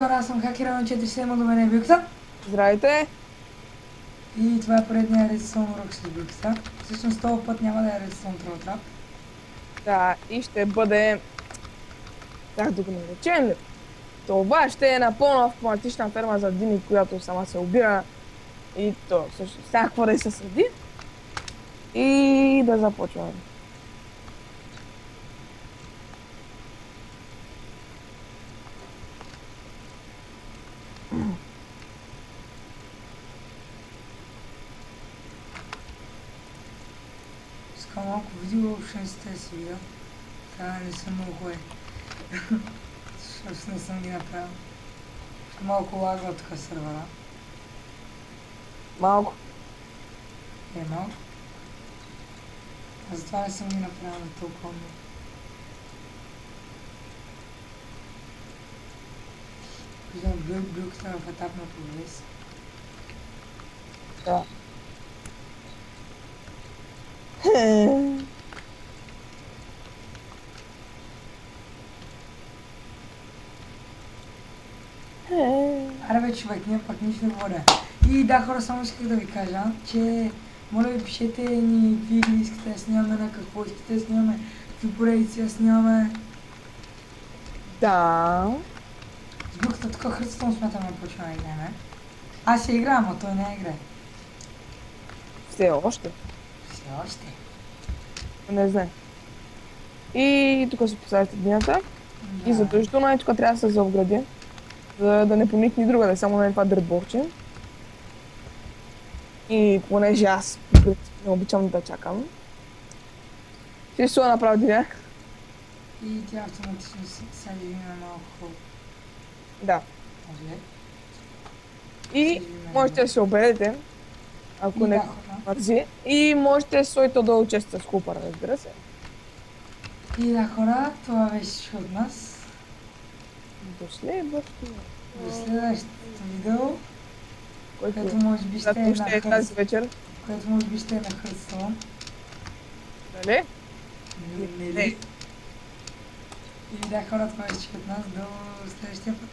Аз съм хакера на 47, до мен е Бюкса. Здравейте! И това е поредния Redstone урок с Бюкса. Всъщност този път няма да е Redstone Troll Trap. Да, и ще бъде, как да го наречем ли? Това ще е напълно автоматична ферма за дини, която сама се убира и то също всякаква да се следи. И да започваме. Искам малко видео, въобще не сте си видео. Това не съм много хубав. Защото не съм ги направил. Малко лагва тук сервера. Малко. Малко. А затова не съм ги направил на толкова много. Виждам Бюкса в етап на прогрес. Да. Аре бе, човек, ние пък нищо не говоря. И да, хора, само исках да ви кажа, че моля ви, пишете ни какви игри искате да снимаме, на какво искате да снимаме, какви поредици да снимаме. Да. С Бюката тук Христос смятаме да почваме да играем. Аз я играя, но той не я играе. Все още. Все още. Не знае. И тук си поставяте динята. И Да. задължително тук трябва да се заобгради. За да не проникне другаде, само на това дърбовче. И понеже аз по принцип не обичам да чакам, ще се направя диня. И тя автоматично сади на малко хубаво. Да. Може. И можете да се обедете, ако И не да, хора. мързи. И можете своите долу често с хупара, разбира се. И да, хора, това беше всичко от нас. До следващото. До следващото видео, което Който може би ще е ще е тази вечер. което може би ще е на Христова. Нали? Не. И да, хора, това беше от нас. До следващия път.